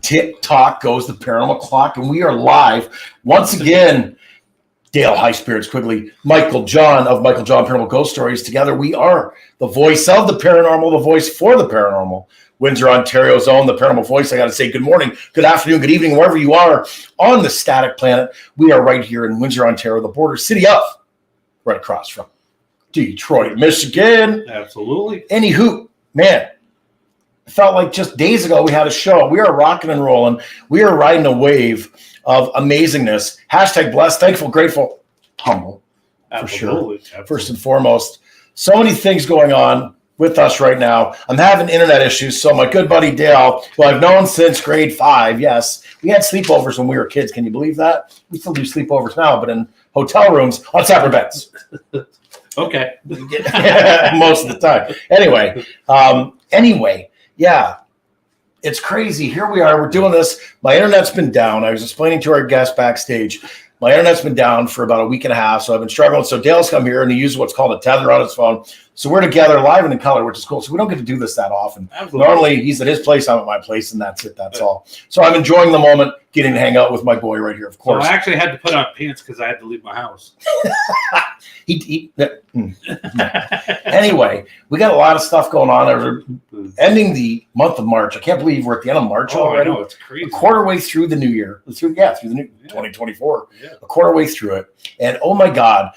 Tick-tock goes the paranormal clock, and we are live once again. Dale, High Spirits, Quigley, Michael John of Michael John Paranormal Ghost Stories. Together, we are the voice of the paranormal, the voice for the paranormal. Windsor, Ontario's own, the paranormal voice. I got to say good morning, good afternoon, good evening, wherever you are on the static planet. We are right here in Windsor, Ontario, the border city of, right across from Detroit, Michigan. Absolutely. Anywho, man, it felt like just days ago we had a show. We are rocking and rolling. We are riding a wave of amazingness. Hashtag blessed, thankful, grateful, humble. Absolutely. For sure. First and foremost. So many things going on with us right now. I'm having internet issues. So my good buddy Dale, who I've known since grade 5, yes, we had sleepovers when we were kids. Can you believe that? We still do sleepovers now, but in hotel rooms on separate beds. Okay. Most of the time. Anyway, yeah. It's crazy. Here we are. We're doing this. My internet's been down. I was explaining to our guest backstage. My internet's been down for about a week and a half, so I've been struggling. So Dale's come here, and he uses what's called a tether on his phone. So we're together live and in color, which is cool. So we don't get to do this that often. Absolutely. Normally, he's at his place, I'm at my place, and that's it. That's all. So I'm enjoying the moment, getting to hang out with my boy right here, of course. So I actually had to put on pants because I had to leave my house. Anyway, we got a lot of stuff going on. We're ending the month of March. I can't believe we're at the end of March already. I know, it's crazy. A quarter way through the new year. Through the new 2024. Yeah. A quarter way through it. And oh my God,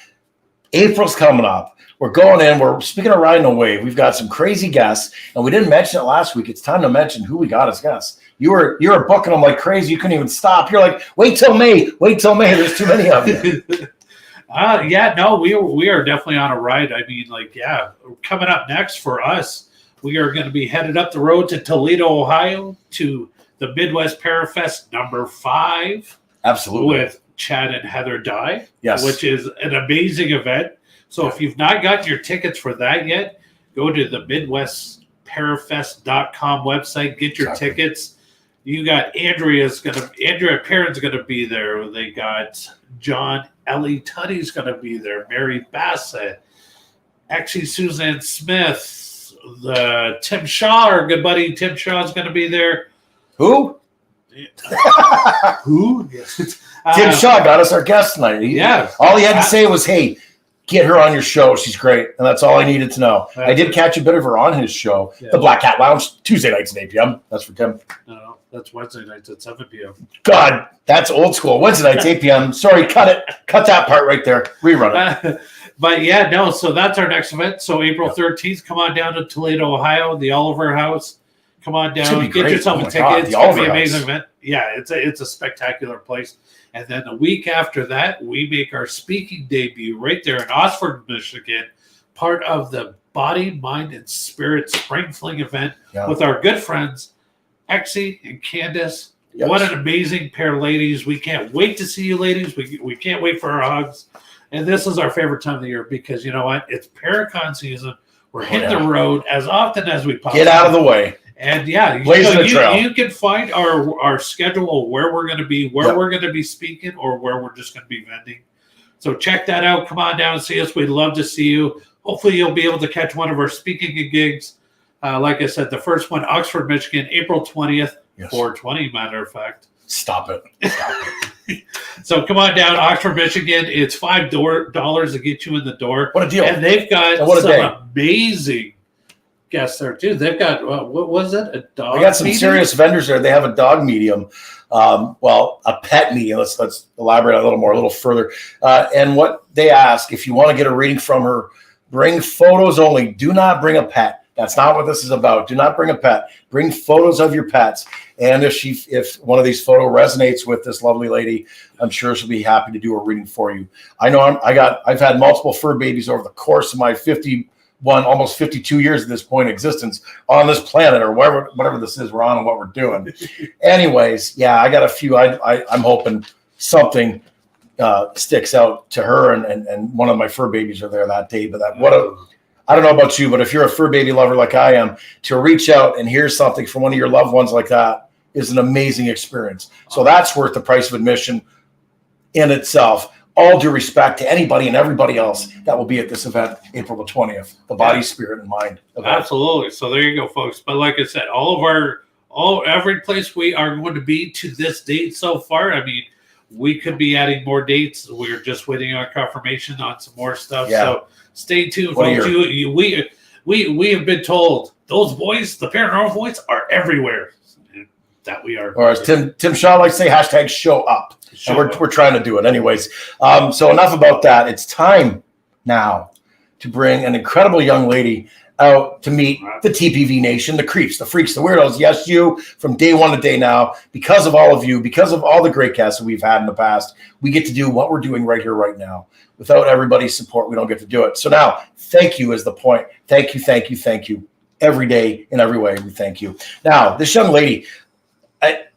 April's coming up. We're going in. We're speaking of riding a wave. We've got some crazy guests, and we didn't mention it last week. It's time to mention who we got as guests. You were booking them like crazy. You couldn't even stop. You're like, wait till May. There's too many of you. We are definitely on a ride. I mean, coming up next for us, we are going to be headed up the road to Toledo, Ohio, to the Midwest Parafest number 5. Absolutely. With Chad and Heather Dye. Yes. Which is an amazing event. So if you've not gotten your tickets for that yet, go to the MidwestParafest.com website, get your tickets. You got Andrea Perrin's going to be there. They got John Ellie Tunney's going to be there. Mary Bassett, actually Suzanne Smith, Tim Shaw, our good buddy Tim Shaw is going to be there. Who? Who? Tim Shaw got us our guest tonight. All he had to say was, hey, get her on your show. She's great. And that's all I needed to know. I did catch a bit of her on his show, the Black Cat Lounge, Tuesday nights at 8 p.m. That's for Tim. No, that's Wednesday nights at 7 p.m. God, that's old school. Wednesday nights, 8 p.m. Sorry, cut it. Cut that part right there. Rerun it. So that's our next event. So April 13th, come on down to Toledo, Ohio, the Oliver House. Come on down, get yourself a ticket. It's going to be an amazing event. Yeah, it's a spectacular place. And then the week after that, we make our speaking debut right there in Oxford, Michigan, part of the Body, Mind, and Spirit Spring Fling event with our good friends, Exie and Candace. Yes. What an amazing pair of ladies. We can't wait to see you ladies. We can't wait for our hugs. And this is our favorite time of the year because you know what? It's Paracon season. We're hitting the road as often as we possibly get out of the way. And you can find our schedule of where we're going to be, we're going to be speaking, or where we're just going to be vending. So check that out. Come on down and see us. We'd love to see you. Hopefully you'll be able to catch one of our speaking gigs. Like I said, the first one, Oxford, Michigan, April 20th, 420, matter of fact. Stop it. So come on down, Oxford, Michigan. It's $5 to get you in the door. What a deal. And they've got some amazing guests there too. They've got what was it? A dog. They got some serious vendors there. They have a dog medium, a pet medium. Let's elaborate a little further. And what they ask, if you want to get a reading from her, bring photos only. Do not bring a pet. That's not what this is about. Do not bring a pet. Bring photos of your pets. And if one of these photos resonates with this lovely lady, I'm sure she'll be happy to do a reading for you. I know I've had multiple fur babies over the course of my almost 52 years at this point existence on this planet, or whatever this is we're on and what we're doing. Anyways, I got a few. I'm hoping something sticks out to her, and one of my fur babies are there that day. But I don't know about you, but if you're a fur baby lover like I am, to reach out and hear something from one of your loved ones like that is an amazing experience. So that's worth the price of admission in itself. All due respect to anybody and everybody else that will be at this event, April the 20th, the Body, Spirit, and Mind event. Absolutely. So there you go, folks. But like I said, all of every place we are going to be to this date so far. I mean, we could be adding more dates. We're just waiting on confirmation on some more stuff. Yeah. So stay tuned, folks. We have been told those boys, the paranormal boys, are everywhere. That we are. Or as Tim Shaw likes to say, hashtag show up. And we're trying to do it anyways. So enough about that. It's time now to bring an incredible young lady out to meet the TPV Nation, the creeps, the freaks, the weirdos. Yes, you, from day one to day now, because of all of you, because of all the great guests that we've had in the past, we get to do what we're doing right here, right now. Without everybody's support, we don't get to do it. So now, thank you is the point. Thank you, thank you, thank you. Every day, in every way, we thank you. Now, this young lady,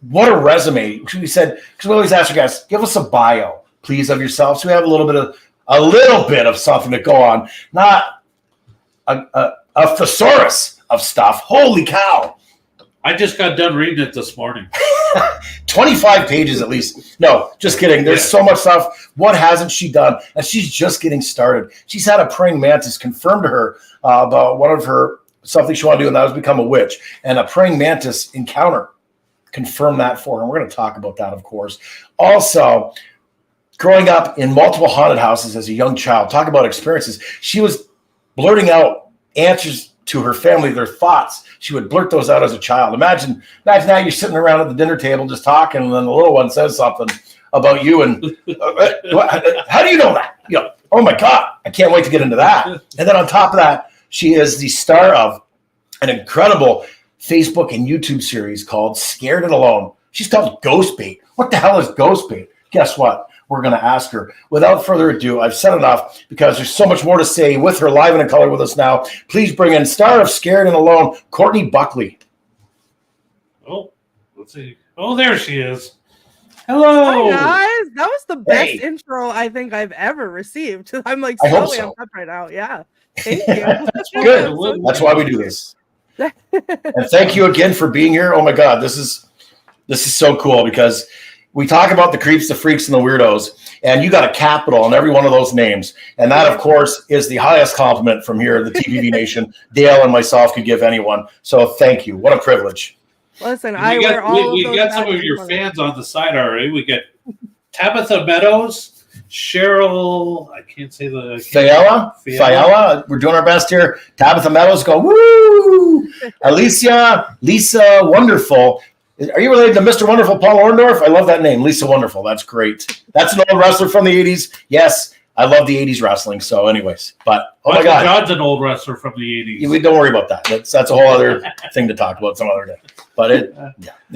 what a resume. We said, because we always ask you guys, give us a bio, please, of yourself. So we have a little bit of something to go on. Not a thesaurus of stuff. Holy cow. I just got done reading it this morning. 25 pages at least. No, just kidding. There's so much stuff. What hasn't she done? And she's just getting started. She's had a praying mantis confirm to her about one of her something she wanted to do, and that was become a witch. And a praying mantis encounter confirmed that for her. And we're going to talk about that, of course. Also, growing up in multiple haunted houses as a young child, talk about experiences. She was blurting out answers to her family, their thoughts. She would blurt those out as a child. Imagine now you're sitting around at the dinner table just talking, and then the little one says something about you, and how do you know that? Oh my God, I can't wait to get into that. And then on top of that, she is the star of an incredible Facebook and YouTube series called Scared and Alone. She's called Ghost Bait. What the hell is Ghost Bait? Guess what? We're going to ask her. Without further ado, I've said enough because there's so much more to say with her live and in color with us now. Please bring in star of Scared and Alone, Courtney Buckley. Oh, let's see. Oh, there she is. Hello. Hi, guys. That was the best intro I think I've ever received. I'm like so amped up right now. Yeah. Thank you. That's good. That's why we do this. And thank you again for being here. Oh my God, this is so cool because we talk about the creeps, the freaks, and the weirdos, and you got a capital on every one of those names. And that, of course, is the highest compliment from here, the TPV Nation, Dale and myself could give anyone. So thank you. What a privilege. Listen, we got some of your fans on the side already. We get Tabitha Meadows, Cheryl, I can't say the... Fiala. We're doing our best here. Tabitha Meadows, go, woo! Alicia, Lisa Wonderful. Are you related to Mr. Wonderful Paul Orndorff? I love that name, Lisa Wonderful. That's great. That's an old wrestler from the 80s. Yes, I love the 80s wrestling. So anyways, but oh my God. John's an old wrestler from the 80s. We don't worry about that. That's a whole other thing to talk about some other day. But anyway.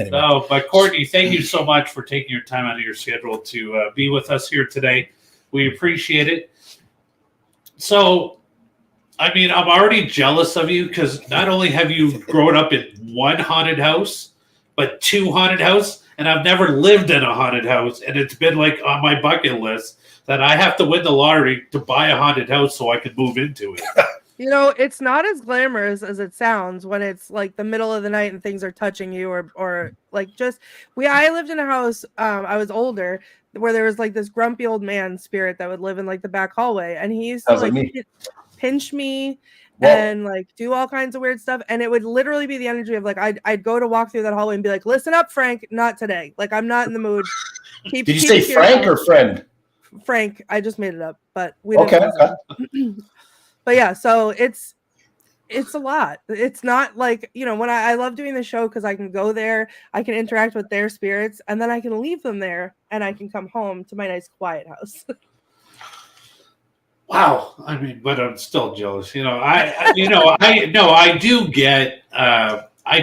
No, but Courtney, thank you so much for taking your time out of your schedule to be with us here today. We appreciate it. So, I mean, I'm already jealous of you because not only have you grown up in one haunted house, but 2 haunted houses, and I've never lived in a haunted house, and it's been like on my bucket list that I have to win the lottery to buy a haunted house so I can move into it. It's not as glamorous as it sounds when it's like the middle of the night and things are touching you or like I lived in a house, I was older, where there was like this grumpy old man spirit that would live in like the back hallway, and he used to pinch me. Whoa. And like do all kinds of weird stuff, and it would literally be the energy of like I'd go to walk through that hallway and be like, listen up, Frank, not today, like I'm not in the mood. Did you say Frank or friend? Frank. I just made it up, but we didn't. Okay. But yeah, so it's a lot. It's not like, when I love doing the show because I can go there, I can interact with their spirits, and then I can leave them there and I can come home to my nice quiet house. Wow, I mean, but I'm still jealous. I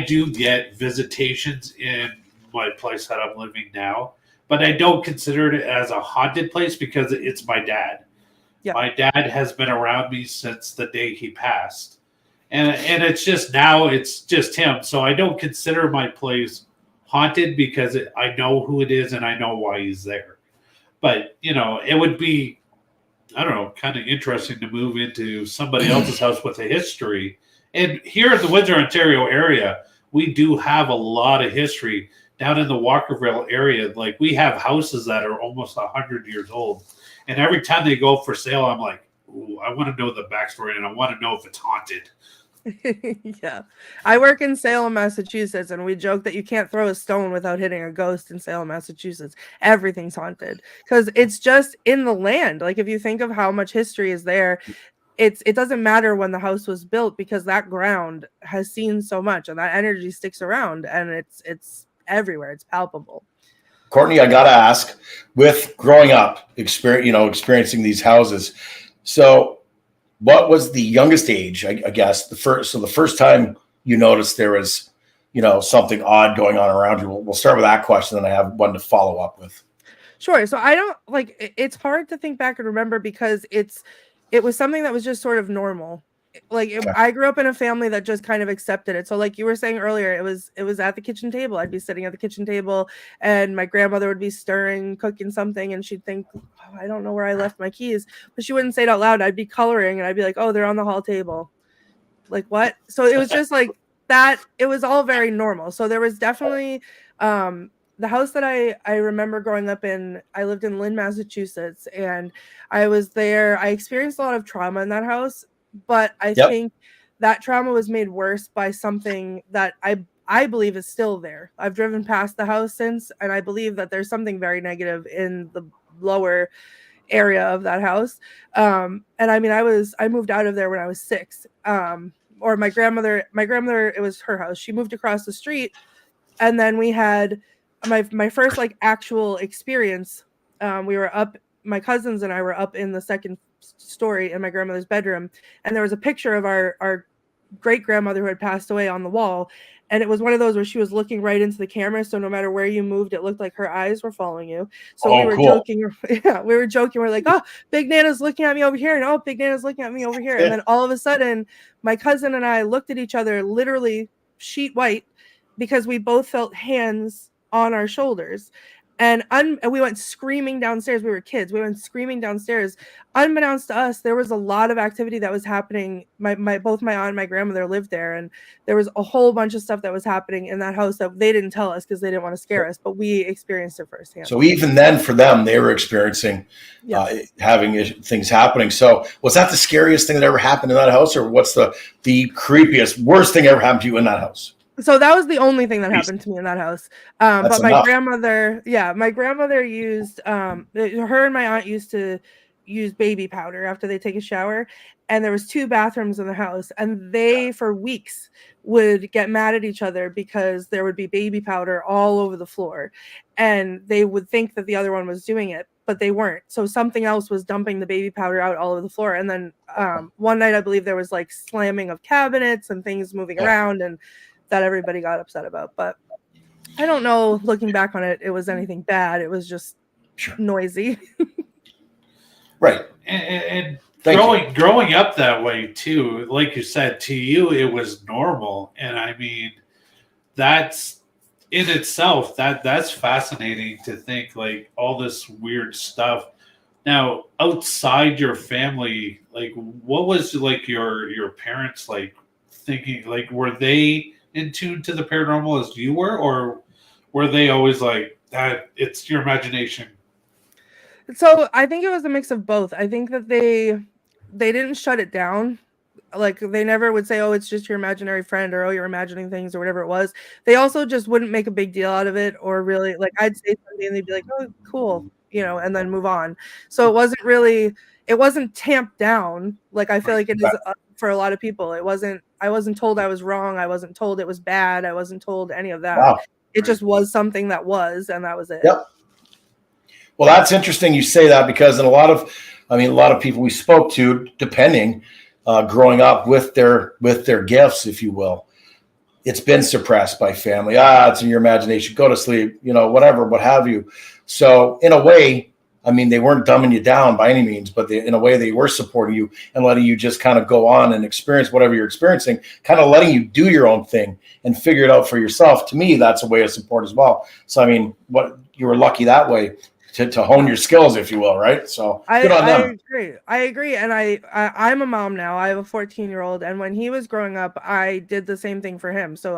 do get visitations in my place that I'm living now, but I don't consider it as a haunted place because it's my dad. Yeah. My dad has been around me since the day he passed, and it's just now it's just him. So I don't consider my place haunted because I know who it is and I know why he's there. But it would be, I don't know, kind of interesting to move into somebody else's house with a history. And here in the Windsor, Ontario area, we do have a lot of history down in the Walkerville area. Like we have houses that are almost 100 years old. And every time they go for sale, I'm like, ooh, I want to know the backstory and I want to know if it's haunted. Yeah. I work in Salem, Massachusetts, and we joke that you can't throw a stone without hitting a ghost in Salem, Massachusetts. Everything's haunted because it's just in the land. Like if you think of how much history is there, it doesn't matter when the house was built because that ground has seen so much and that energy sticks around and it's everywhere. It's palpable. Courtney, I gotta ask, with growing up, experiencing these houses. So, what was the youngest age? I guess the first time you noticed there was, something odd going on around you. We'll start with that question, then I have one to follow up with. Sure. So I don't like it's hard to think back and remember because it was something that was just sort of normal. Okay. I grew up in a family that just kind of accepted it. So like you were saying earlier, it was at the kitchen table. I'd be sitting at the kitchen table and my grandmother would be stirring, cooking something, and she'd think, oh, I don't know where I left my keys, but she wouldn't say it out loud. I'd be coloring and I'd be like, oh, they're on the hall table. Like what? So it was just like that. It was all very normal. So there was definitely the house that I remember growing up in. I lived in Lynn, Massachusetts, and I was there. I experienced a lot of trauma in that house, but I think that trauma was made worse by something that I believe is still there. I've driven past the house since, and I believe that there's something very negative in the lower area of that house. And I mean, I moved out of there when I was 6. Or my grandmother, it was her house. She moved across the street, and then we had my first like actual experience. We were up, my cousins and I were up in the second story in my grandmother's bedroom, and there was a picture of our great grandmother who had passed away on the wall. And it was one of those where she was looking right into the camera. So no matter where you moved, it looked like her eyes were following you. So we were joking. Yeah, we were joking. We're like, oh, Big Nana's looking at me over here. And oh, Big Nana's looking at me over here. And then all of a sudden, my cousin and I looked at each other, literally sheet white, because we both felt hands on our shoulders. And we went screaming downstairs. We were kids. We went screaming downstairs. Unbeknownst to us, there was a lot of activity that was happening. Both my aunt and my grandmother lived there, and there was a whole bunch of stuff that was happening in that house that they didn't tell us because they didn't want to scare us, but we experienced it firsthand. So even then, for them, they were experiencing having things happening. So was that the scariest thing that ever happened in that house, or what's the creepiest, worst thing ever happened to you in that house? So that was the only thing that happened to me in that house. But my grandmother used, her and my aunt used to use baby powder after they take a shower. And there was 2 bathrooms in the house, and they for weeks would get mad at each other because there would be baby powder all over the floor, and they would think that the other one was doing it, but they weren't. So something else was dumping the baby powder out all over the floor. And then one night, I believe there was like slamming of cabinets and things moving around, and that everybody got upset about. But I don't know, looking back on it, it was anything bad. It was just noisy. Right. And growing up that way too, like you said, to you it was normal. And I mean, that's in itself, that's fascinating to think, like all this weird stuff. Now, outside your family, like what was like your parents like thinking? Like were they in tune to the paranormal as you were, or were they always like that it's your imagination? So I think it was a mix of both. I think that they didn't shut it down. Like they never would say, oh, it's just your imaginary friend, or oh, you're imagining things, or whatever it was. They also just wouldn't make a big deal out of it, or really, like I'd say something and they'd be like, oh, cool, and then move on. So it wasn't tamped down like I feel like it is for a lot of people. I wasn't told I was wrong. I wasn't told it was bad. I wasn't told any of that. Wow. It just was something that was, and that was it. Yep. Well, that's interesting you say that, because in a lot of people we spoke to, depending, growing up with their gifts, if you will, it's been suppressed by family. It's in your imagination. Go to sleep, whatever, what have you. So in a way, I mean, they weren't dumbing you down by any means, but in a way they were supporting you and letting you just kind of go on and experience whatever you're experiencing, kind of letting you do your own thing and figure it out for yourself. To me, that's a way of support as well. So, I mean, you were lucky that way to hone your skills, if you will, right? So good on them. I agree. And I'm a mom now. I have a 14-year-old. And when he was growing up, I did the same thing for him. So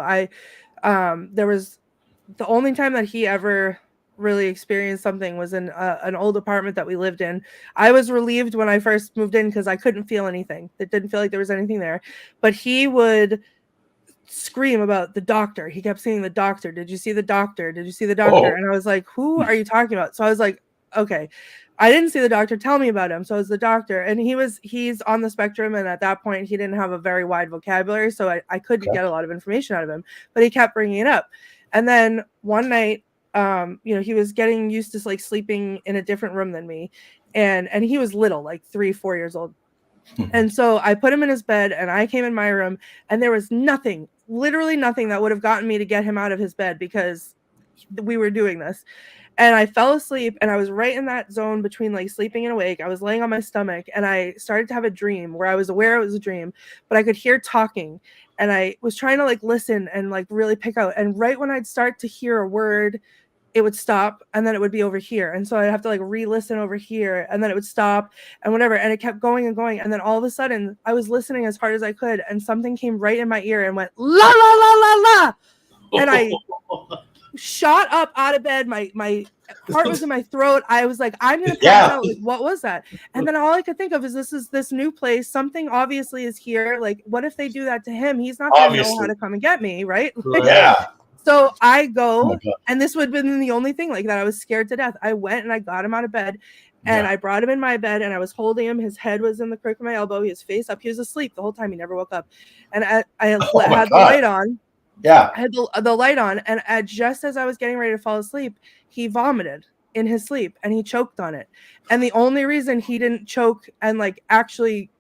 there was the only time that he ever really experienced something was in an old apartment that we lived in. I was relieved when I first moved in because I couldn't feel anything. It didn't feel like there was anything there. But he would scream about the doctor. He kept saying the doctor. Did you see the doctor? Did you see the doctor? And I was like, who are you talking about? So I was like, okay, I didn't see the doctor. Tell me about him. So it's the doctor. And he's on the spectrum. And at that point, he didn't have a very wide vocabulary. So I couldn't get a lot of information out of him, but he kept bringing it up. And then one night, he was getting used to like sleeping in a different room than me. And he was little, like 3-4 years old. And so I put him in his bed and I came in my room and there was nothing, literally nothing that would have gotten me to get him out of his bed because we were doing this. And I fell asleep and I was right in that zone between like sleeping and awake. I was laying on my stomach and I started to have a dream where I was aware it was a dream, but I could hear talking and I was trying to like listen and like really pick out. And right when I'd start to hear a word, it would stop and then it would be over here. And so I'd have to like re-listen over here and then it would stop and whatever. And it kept going and going. And then all of a sudden I was listening as hard as I could and something came right in my ear and went, la, la, la, la, la. And I shot up out of bed. My heart was in my throat. I was like, I'm going to pass out. Like, what was that? And then all I could think of is this new place. Something obviously is here. Like, what if they do that to him? He's not going to know how to come and get me. Right? Yeah. So I go, and this would have been the only thing like that. I was scared to death. I went and I got him out of bed and I brought him in my bed and I was holding him. His head was in the crook of my elbow. His face up. He was asleep the whole time. He never woke up. And I had the light on. Yeah. I had the light on. And just as I was getting ready to fall asleep, he vomited in his sleep and he choked on it. And the only reason he didn't choke and like actually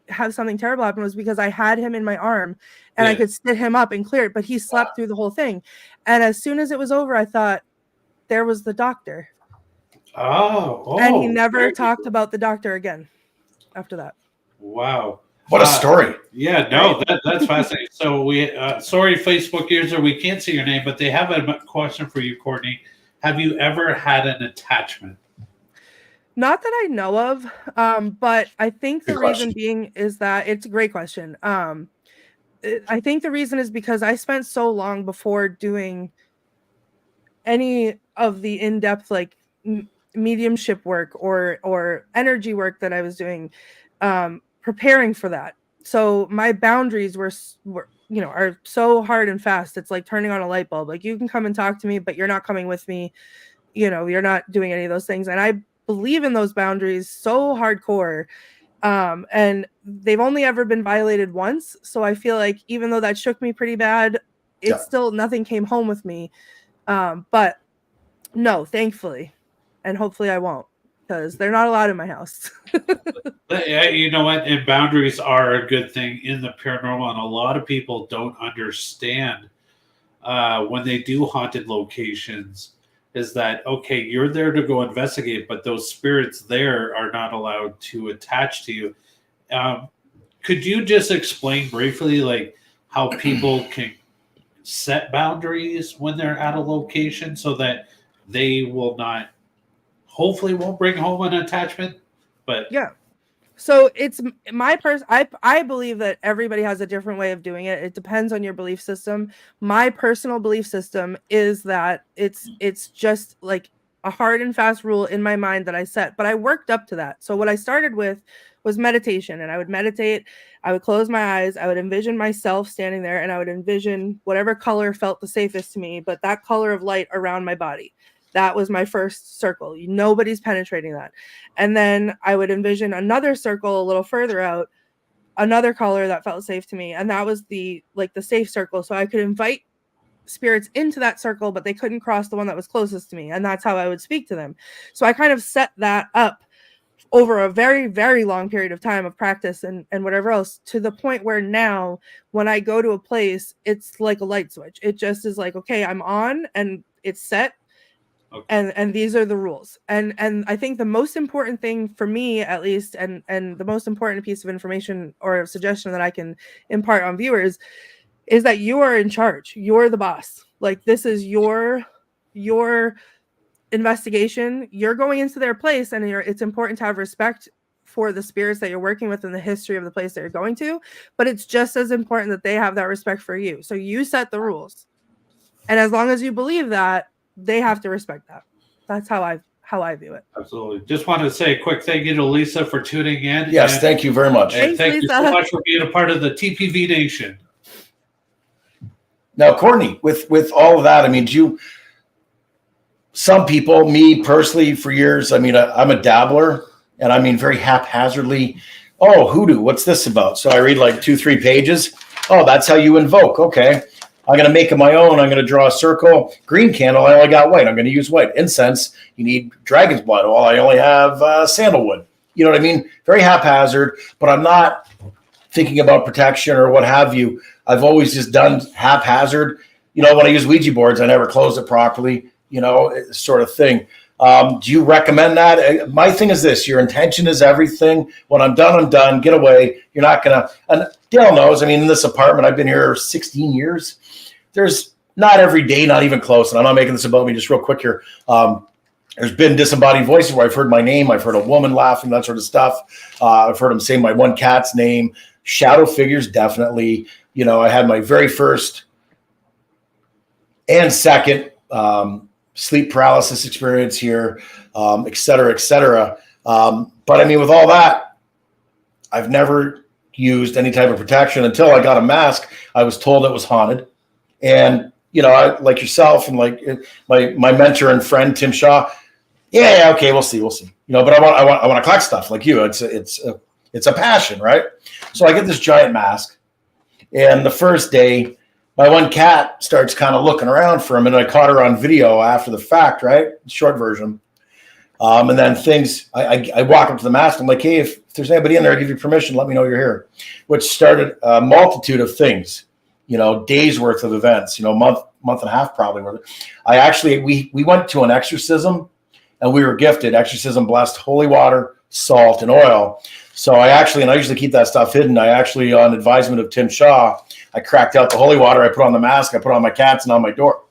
have something terrible happen was because I had him in my arm and I could sit him up and clear it, but he slept through the whole thing. And as soon as it was over, I thought there was the doctor. And he never talked about the doctor again after that. Wow. What a story. Yeah, no, that's fascinating. So we, sorry, Facebook user, we can't see your name, but they have a question for you, Courtney. Have you ever had an attachment? Not that I know of, but I think the reason being is that it's a great question. I think the reason is because I spent so long before doing any of the in-depth like mediumship work or energy work that I was doing, preparing for that. So my boundaries were are so hard and fast. It's like turning on a light bulb. Like you can come and talk to me, but you're not coming with me. You're not doing any of those things. And I believe in those boundaries so hardcore, and they've only ever been violated once. So I feel like even though that shook me pretty bad, it's still nothing came home with me. But no, thankfully, and hopefully I won't, because they're not allowed in my house. You know what? And boundaries are a good thing in the paranormal, and a lot of people don't understand when they do haunted locations. Is that okay? You're there to go investigate, but those spirits there are not allowed to attach to you. Could you just explain briefly, like how people can set boundaries when they're at a location so that they will not, hopefully, won't bring home an attachment? But yeah. So it's my I believe that everybody has a different way of doing it. It depends on your belief system. My personal belief system is that it's just like a hard and fast rule in my mind that I set, but I worked up to that. So what I started with was meditation, and I would meditate. I would close my eyes. I would envision myself standing there, and I would envision whatever color felt the safest to me, but that color of light around my body. That was my first circle. Nobody's penetrating that. And then I would envision another circle a little further out, another color that felt safe to me. And that was the safe circle. So I could invite spirits into that circle, but they couldn't cross the one that was closest to me. And that's how I would speak to them. So I kind of set that up over a very, very long period of time of practice and whatever else, to the point where now when I go to a place, it's like a light switch. It just is like, okay, I'm on and it's set. Okay. And these are the rules. And I think the most important thing for me, at least, and the most important piece of information or suggestion that I can impart on viewers is that you are in charge. You're the boss. Like, this is your investigation. You're going into their place, and it's important to have respect for the spirits that you're working with and the history of the place that you're going to. But it's just as important that they have that respect for you. So you set the rules. And as long as you believe that, they have to respect that. That's how I view it. Absolutely. Just wanted to say a quick thank you to Lisa for tuning in. Yes, thank you very much. And thank you so much for being a part of the TPV Nation. Now, Courtney, with all of that, I mean, some people, me personally, for years, I mean, I'm a dabbler, and I mean, very haphazardly. Oh, hoodoo, what's this about? So I read like 2-3 pages. Oh, that's how you invoke. Okay. I'm going to make it my own. I'm going to draw a circle. Green candle, I only got white. I'm going to use white. Incense, you need dragon's blood. Well, I only have sandalwood. You know what I mean? Very haphazard, but I'm not thinking about protection or what have you. I've always just done haphazard. You know, when I use Ouija boards, I never close it properly, you know, sort of thing. Do you recommend that? My thing is this: your intention is everything. When I'm done, I'm done. Get away. You're not going to, and Dale knows, I mean, in this apartment, I've been here 16 years. There's not every day, not even close. And I'm not making this about me, just real quick here. There's been disembodied voices where I've heard my name. I've heard a woman laughing, that sort of stuff. I've heard them say my one cat's name. Shadow figures, definitely. You know, I had my very first and second sleep paralysis experience here, et cetera, et cetera. But I mean, with all that, I've never used any type of protection until I got a mask. I was told it was haunted. And, you know, I, like yourself and like my mentor and friend, Tim Shaw. Yeah, okay, we'll see. You know, but I want to collect stuff like you. It's a passion, right? So I get this giant mask, and the first day, my one cat starts kind of looking around for him, and I caught her on video after the fact, right? Short version. And then I walk up to the mask. I'm like, hey, if there's anybody in there, I give you permission. Let me know you're here. Which started a multitude of things, you know, days worth of events, you know, month and a half probably. We went to an exorcism, and we were gifted exorcism blessed holy water, salt, and oil. So I usually keep that stuff hidden. I actually, on advisement of Tim Shaw, I cracked out the holy water. I put on the mask. I put on my cats and on my door.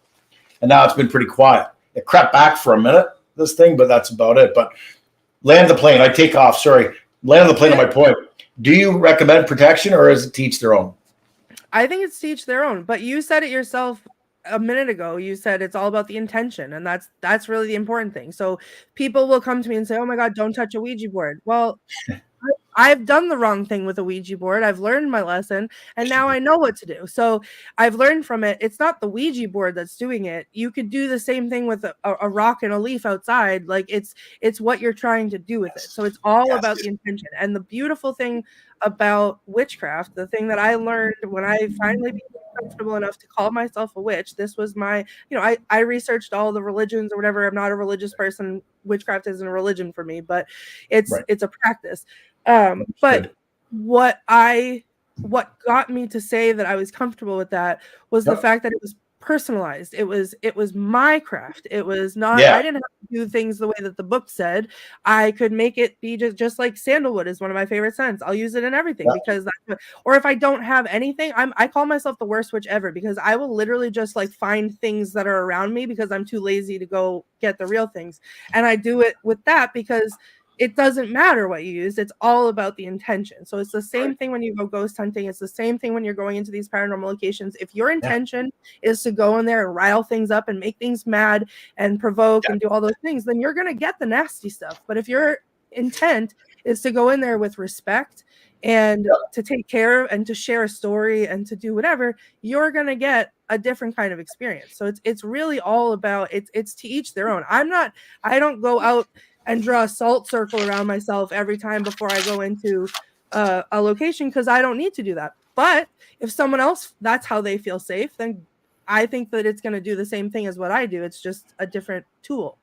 And now it's been pretty quiet. It crept back for a minute, this thing, but that's about it. But land the plane. I take off. Sorry. Land the plane on my point. Do you recommend protection, or is it teach their own? I think it's teach their own. But you said it yourself a minute ago. You said it's all about the intention. And that's really the important thing. So people will come to me and say, oh my God, don't touch a Ouija board. Well, I've done the wrong thing with a Ouija board. I've learned my lesson, and now I know what to do. So I've learned from it. It's not the Ouija board that's doing it. You could do the same thing with a rock and a leaf outside. Like it's what you're trying to do with it. So it's all about the intention. And the beautiful thing about witchcraft, the thing that I learned when I finally became comfortable enough to call myself a witch, this was my, you know, I researched all the religions or whatever. I'm not a religious person. Witchcraft isn't a religion for me, but it's a practice. But what got me to say that I was comfortable with that was the fact that it was personalized. It was my craft. It was not, I didn't have to do things the way that the book said. I could make it be just like sandalwood is one of my favorite scents. I'll use it in everything because or if I don't have anything, I call myself the worst witch ever because I will literally just like find things that are around me because I'm too lazy to go get the real things. And I do it with that because it doesn't matter what you use. It's all about the intention. So it's the same thing when you go ghost hunting. It's the same thing when you're going into these paranormal locations. If your intention is to go in there and rile things up and make things mad and provoke and do all those things, then you're going to get the nasty stuff. But if your intent is to go in there with respect and to take care and to share a story and to do whatever, you're going to get a different kind of experience. So it's really all about, it's to each their own. I don't go out and draw a salt circle around myself every time before I go into a location because I don't need to do that. But if someone else, that's how they feel safe, then I think that it's going to do the same thing as what I do. It's just a different tool.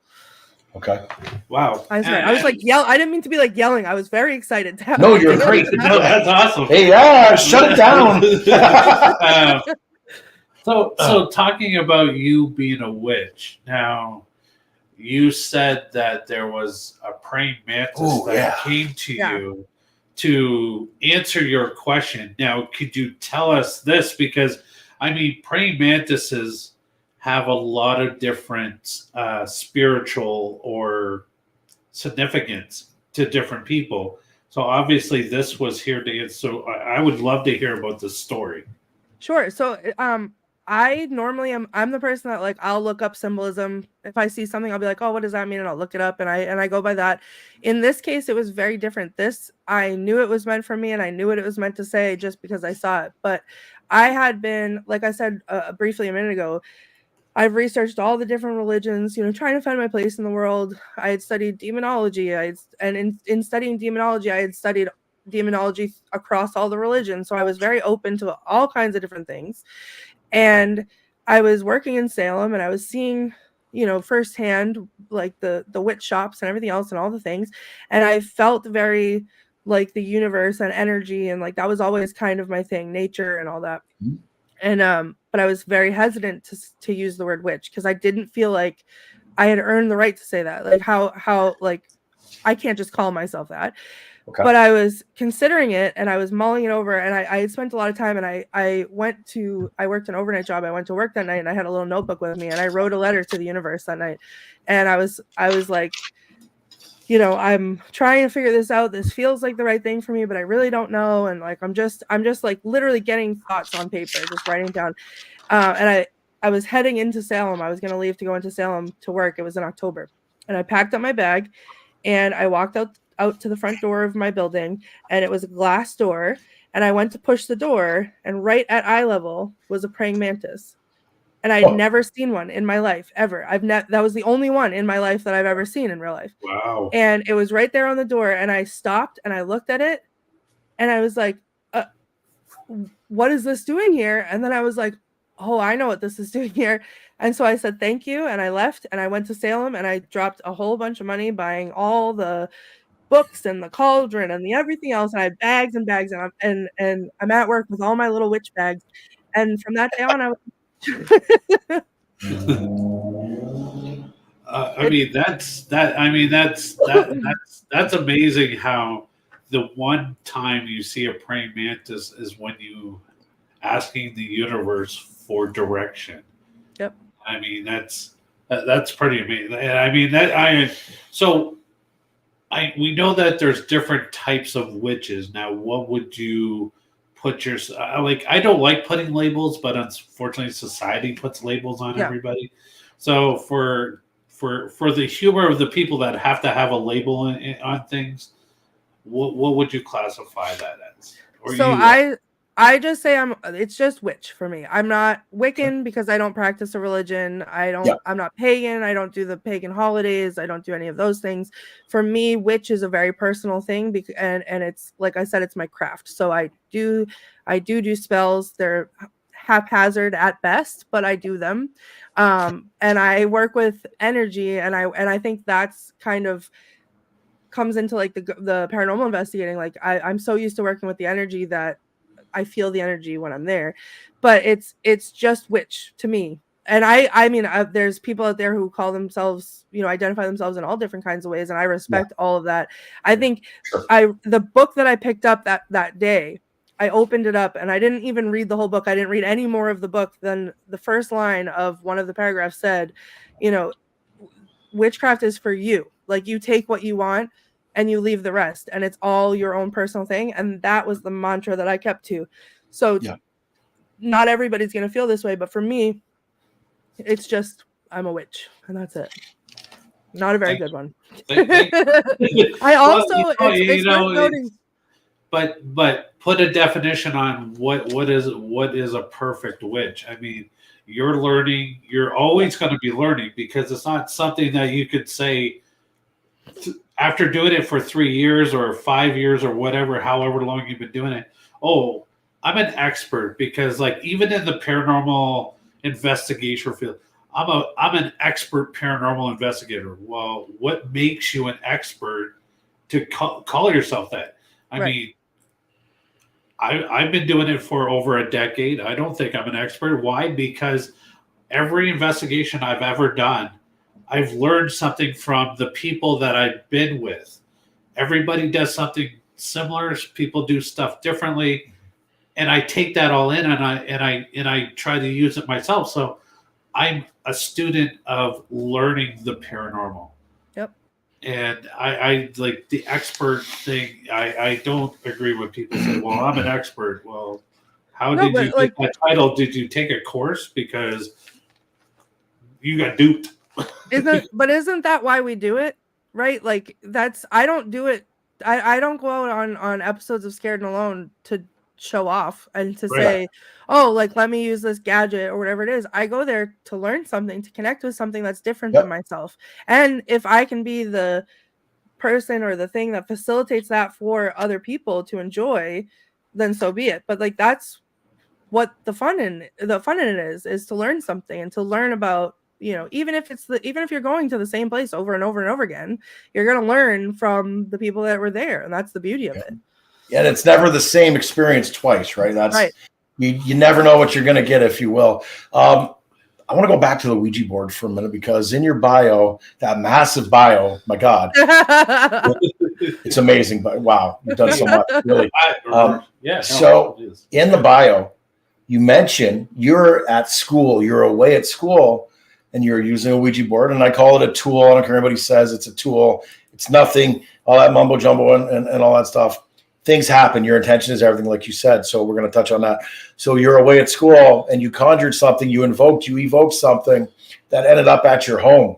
Okay. Wow. I was like, I didn't mean to be like yelling. I was very excited to have. No, you're great. No, that's awesome. Hey, shut it down. So talking about you being a witch now, you said that there was a praying mantis came to you to answer your question. Now, could you tell us this? Because, I mean, praying mantises have a lot of different spiritual or significance to different people. So obviously this was here to answer. So I would love to hear about this story. Sure. So I normally I'm the person that like I'll look up symbolism. If I see something, I'll be like, oh, what does that mean? And I'll look it up and I go by that. In this case, it was very different. This, I knew it was meant for me and I knew what it was meant to say just because I saw it. But I had been, like I said briefly a minute ago, I've researched all the different religions, trying to find my place in the world. I had studied demonology. And in studying demonology, I had studied demonology across all the religions. So I was very open to all kinds of different things. And I was working in Salem and I was seeing, firsthand, like the witch shops and everything else and all the things. And I felt very like the universe and energy. And like, that was always kind of my thing, nature and all that. Mm-hmm. And, but I was very hesitant to use the word witch because I didn't feel like I had earned the right to say that. Like how like I can't just call myself that. Okay. But I was considering it and I was mulling it over and I had spent a lot of time and I worked an overnight job. I went to work that night and I had a little notebook with me and I wrote a letter to the universe that night. And I was like, I'm trying to figure this out. This feels like the right thing for me, but I really don't know. And like, I'm just like literally getting thoughts on paper, just writing down. And I was heading into Salem. I was going to leave to go into Salem to work. It was in October and I packed up my bag and I walked out to the front door of my building and it was a glass door. And I went to push the door and right at eye level was a praying mantis. And I'd never seen one in my life ever. That was the only one in my life that I've ever seen in real life. Wow. And it was right there on the door. And I stopped and I looked at it and I was like, what is this doing here? And then I was like, oh, I know what this is doing here. And so I said, thank you. And I left and I went to Salem and I dropped a whole bunch of money buying all the books and the cauldron and the everything else. And I had bags and bags and I'm at work with all my little witch bags. And from that day on, I was that's amazing how the one time you see a praying mantis is when you asking the universe for direction. Yep. I mean, that's pretty amazing. And I mean, we know that there's different types of witches. Now, what would you put your, like, I don't like putting labels, but unfortunately society puts labels on everybody. So for the humor of the people that have to have a label on things, what would you classify that as? Or I just say it's just witch for me. I'm not Wiccan because I don't practice a religion. I'm not pagan. I don't do the pagan holidays. I don't do any of those things. For me, witch is a very personal thing and it's, like I said, it's my craft. So I do spells. They're haphazard at best, but I do them. And I work with energy and I think that's kind of comes into like the paranormal investigating. Like I'm so used to working with the energy that I feel the energy when I'm there, but it's just witch to me. And I mean, there's people out there who call themselves, identify themselves in all different kinds of ways. And I respect all of that. I think the book that I picked up that day, I opened it up and I didn't even read the whole book. I didn't read any more of the book than the first line of one of the paragraphs said, witchcraft is for you. Like you take what you want and you leave the rest, and it's all your own personal thing. And that was the mantra that I kept to. So not everybody's going to feel this way, but for me, it's just, I'm a witch and that's it. Not a very good one. I also, but put a definition on what is a perfect witch. I mean, you're always going to be learning because it's not something that you could say after doing it for 3 years or 5 years or whatever, however long you've been doing it. Oh, I'm an expert because like even in the paranormal investigation field, I'm an expert paranormal investigator. Well, what makes you an expert to call yourself that? I mean, I've been doing it for over a decade. I don't think I'm an expert. Why? Because every investigation I've ever done, I've learned something from the people that I've been with. Everybody does something similar. People do stuff differently, and I take that all in and I try to use it myself. So I'm a student of learning the paranormal. Yep. And I like the expert thing. I don't agree when people say, "Well, I'm an expert." Well, How did you get that title? Did you take a course because you got duped? Isn't that why we do it? Right? Like I don't do it. I don't go out on episodes of Scared and Alone to show off and to say, oh, like, let me use this gadget or whatever it is. I go there to learn something, to connect with something that's different than myself. And if I can be the person or the thing that facilitates that for other people to enjoy, then so be it. But like, that's what the fun in it is to learn something and to learn about, even if you're going to the same place over and over and over again, you're going to learn from the people that were there. And that's the beauty of it. And it's never the same experience twice, right? That's right. You never know what you're going to get, if you will. I want to go back to the Ouija board for a minute, because in your bio, that massive bio, my God, it's amazing. But wow, you've done so much, really. In the bio, you mention you're at school, you're away at school, and you're using a Ouija board. And I call it a tool. I don't care what anybody says. It's a tool. It's nothing, all that mumbo jumbo and all that stuff. Things happen. Your intention is everything, like you said. So we're going to touch on that. So you're away at school and you conjured something, you evoked something that ended up at your home.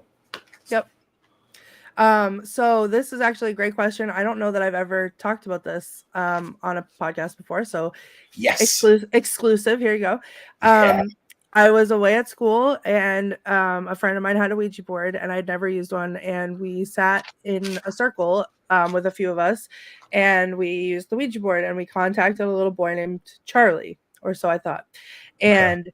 Yep. So this is actually a great question. I don't know that I've ever talked about this on a podcast before. So yes, exclusive. Here you go. I was away at school, and a friend of mine had a Ouija board, and I'd never used one. And we sat in a circle with a few of us, and we used the Ouija board, and we contacted a little boy named Charlie, or so I thought. And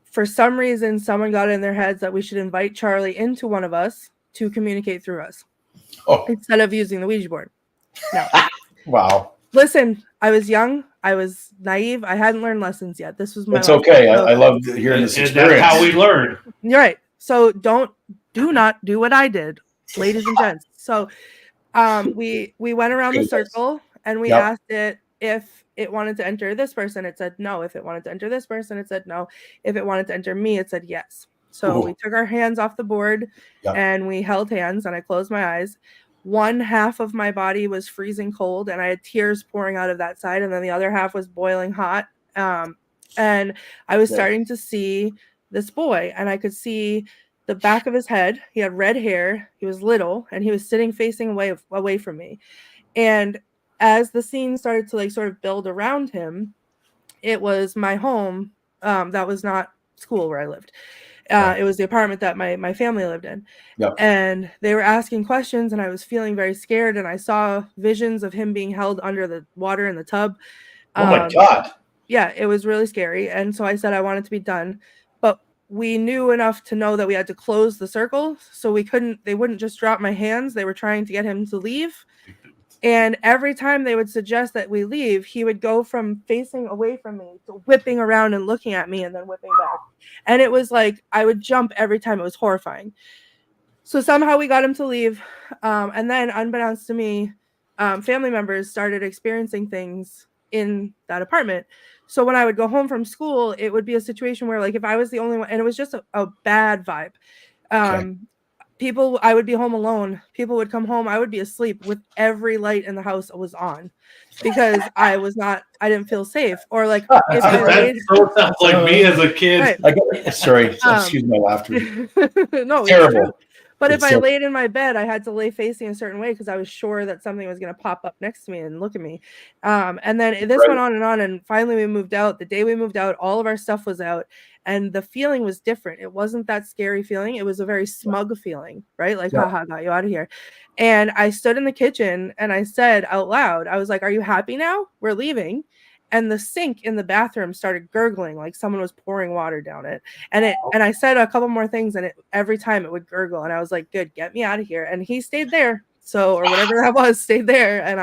for some reason, someone got in their heads that we should invite Charlie into one of us to communicate through us instead of using the Ouija board. No. Wow. Listen, I was young. I was naive. I hadn't learned lessons yet. This was my. It's okay. I love hearing this experience. That's how we learn. You're right. So do not do what I did, ladies and gents. So, we went around the circle and we asked it if it wanted to enter this person. It said no. If it wanted to enter this person, it said no. If it wanted to enter me, it said yes. So we took our hands off the board and we held hands, and I closed my eyes. One half of my body was freezing cold, and I had tears pouring out of that side, and then the other half was boiling hot. And I was starting to see this boy, and I could see the back of his head. He had red hair. He was little, and he was sitting facing away from me. And as the scene started to sort of build around him, it was my home. That was not school where I lived. It was the apartment that my family lived in. And they were asking questions, and I was feeling very scared, and I saw visions of him being held under the water in the tub. Oh my God. Yeah, it was really scary. And so I said I wanted to be done, but we knew enough to know that we had to close the circle. So they wouldn't just drop my hands. They were trying to get him to leave. And every time they would suggest that we leave, he would go from facing away from me to whipping around and looking at me and then whipping back. And it was like I would jump every time. It was horrifying. So somehow we got him to leave. And then, unbeknownst to me, family members started experiencing things in that apartment. So when I would go home from school, it would be a situation where, like, if I was the only one, and it was just a bad vibe. I would be home alone. People would come home. I would be asleep with every light in the house was on because I didn't feel safe. Or like, if that sounds like me as a kid. Right. Sorry, excuse my laughter. No, it's terrible. But if I laid in my bed, I had to lay facing a certain way because I was sure that something was going to pop up next to me and look at me. And then this went on. And finally we moved out. The day we moved out, all of our stuff was out. And the feeling was different. It wasn't that scary feeling. It was a very smug feeling, right? Like, haha, got you out of here. And I stood in the kitchen and I said out loud, I was like, are you happy now? We're leaving. And the sink in the bathroom started gurgling like someone was pouring water down it. And I said a couple more things, and every time it would gurgle. And I was like, good, get me out of here. And he stayed there. So, or whatever that was, stayed there. And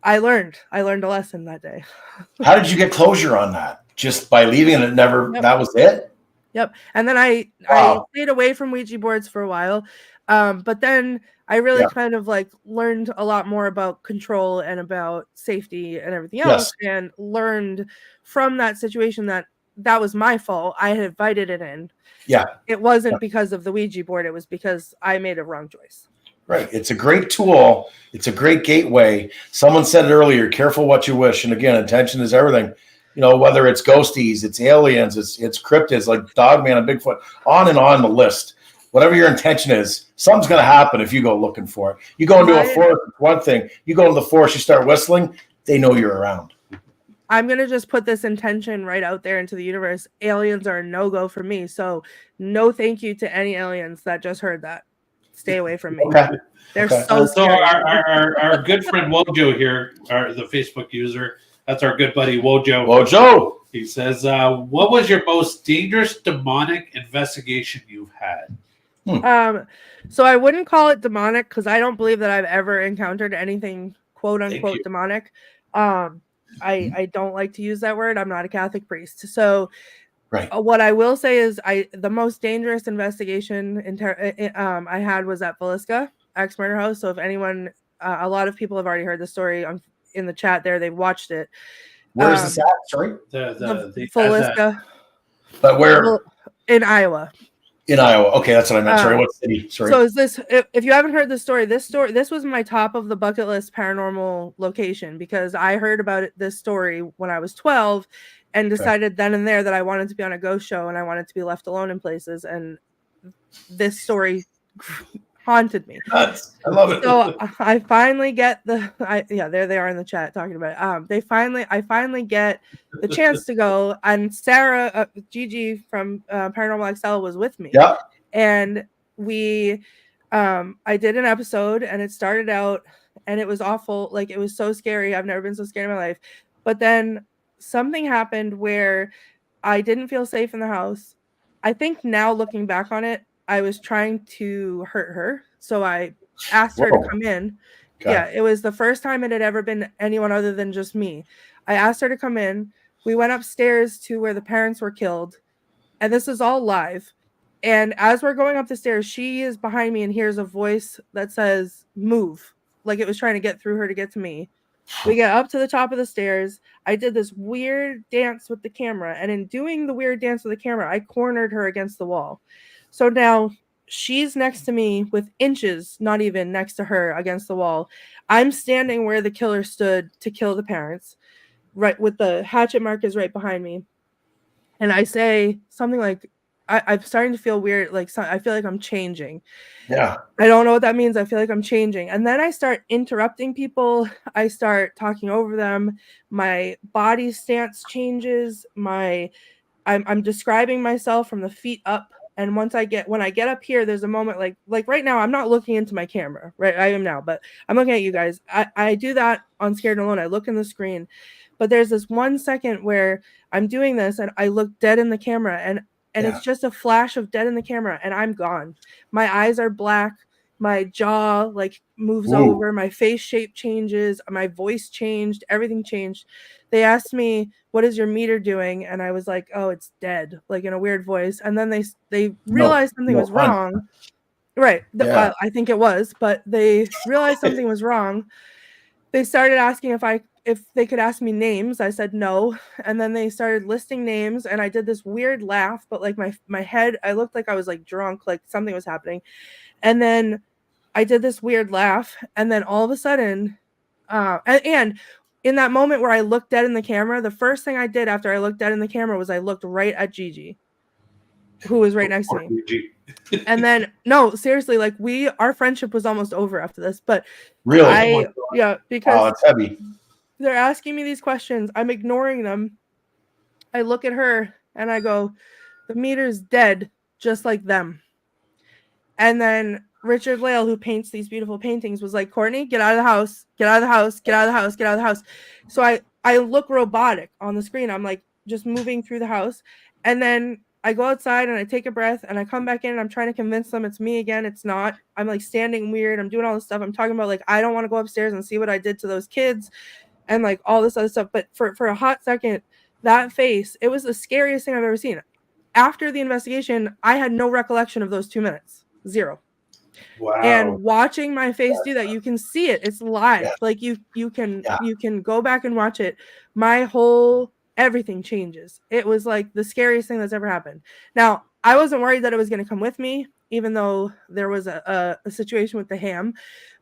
I learned a lesson that day. How did you get closure on that? Just by leaving, and that was it? Yep. And then I stayed away from Ouija boards for a while. But then I really kind of like learned a lot more about control and about safety and everything else, and learned from that situation that was my fault. I had invited it in. Yeah. It wasn't because of the Ouija board. It was because I made a wrong choice. Right. It's a great tool. It's a great gateway. Someone said it earlier, careful what you wish. And again, intention is everything. whether it's ghosties, it's aliens, it's cryptids like Dogman and Bigfoot, on and on the list. Whatever your intention is, something's going to happen if you go looking for it. You go into a forest, one thing. You go into the forest, you start whistling, they know you're around. I'm going to just put this intention right out there into the universe. Aliens are a no-go for me. So no thank you to any aliens that just heard that. Stay away from me. Okay. They're so scary. Our good friend Wojo here, the Facebook user, that's our good buddy Wojo. Wojo! He says, what was your most dangerous demonic investigation you've had? So I wouldn't call it demonic because I don't believe that I've ever encountered anything quote unquote demonic. I don't like to use that word. I'm not a Catholic priest. So what I will say is the most dangerous investigation I had was at Villisca Ex Murder House. So if anyone, a lot of people have already heard the story in the chat there. They've watched it. Where is this at? Sorry? The Villisca. But where? In Iowa. In Iowa. Okay, that's what I meant. Sorry, what city? Sorry. So is this, if you haven't heard this was my top of the bucket list paranormal location because I heard about this story when I was 12 and decided then and there that I wanted to be on a ghost show and I wanted to be left alone in places. And this story haunted me. I love it. So I finally get there they are in the chat talking about it. I finally get the chance to go, and Sarah Gigi from Paranormal XL was with me. Yeah. And we I did an episode and it started out and it was awful. Like it was so scary. I've never been so scared in my life. But then something happened where I didn't feel safe in the house. I think now looking back on it, I was trying to hurt her. So I asked her to come in. Okay. Yeah, it was the first time it had ever been anyone other than just me. I asked her to come in. We went upstairs to where the parents were killed. And this is all live. And as we're going up the stairs, she is behind me and hears a voice that says, move. Like it was trying to get through her to get to me. We get up to the top of the stairs. I did this weird dance with the camera. And in doing the weird dance with the camera, I cornered her against the wall. So now she's next to me with inches, not even next to her against the wall. I'm standing where the killer stood to kill the parents, right with the hatchet mark is right behind me. And I say something like, I'm starting to feel weird. Like I feel like I'm changing. Yeah. I don't know what that means. I feel like I'm changing. And then I start interrupting people. I start talking over them. My body stance changes. I'm describing myself from the feet up. And when I get up here, there's a moment like right now, I'm not looking into my camera, right? I am now, but I'm looking at you guys. I do that on Scared and Alone. I look in the screen, but there's this 1 second where I'm doing this and I look dead in the camera and it's just a flash of dead in the camera and I'm gone. My eyes are black. My jaw moves over. My face shape changes. My voice changed. Everything changed. They asked me, what is your meter doing? And I was like, oh, it's dead, like in a weird voice. And then they realized something was wrong. Right. I think it was, but they realized something was wrong. They started asking if they could ask me names. I said no. And then they started listing names and I did this weird laugh, but my head, I looked like I was drunk, like something was happening. And then I did this weird laugh. And then all of a sudden, and in that moment where I looked dead in the camera, the first thing I did after I looked dead in the camera was I looked right at Gigi, who was right next to me. And then, no, seriously, our friendship was almost over after this, but really, because it's heavy. They're asking me these questions. I'm ignoring them. I look at her and I go, the meter's dead, just like them. And then Richard Lale, who paints these beautiful paintings, was like, Courtney, get out of the house, get out of the house, get out of the house, get out of the house. So I look robotic on the screen. I'm just moving through the house. And then I go outside and I take a breath and I come back in and I'm trying to convince them it's me again. It's not. I'm standing weird. I'm doing all this stuff. I'm talking about I don't want to go upstairs and see what I did to those kids and all this other stuff. But for a hot second, that face, it was the scariest thing I've ever seen. After the investigation, I had no recollection of those 2 minutes. Zero. Wow. And watching my face do that, you can see it. It's live. You can go back and watch it. My whole everything changes. It was the scariest thing that's ever happened. Now, I wasn't worried that it was going to come with me. even though there was a situation with the ham.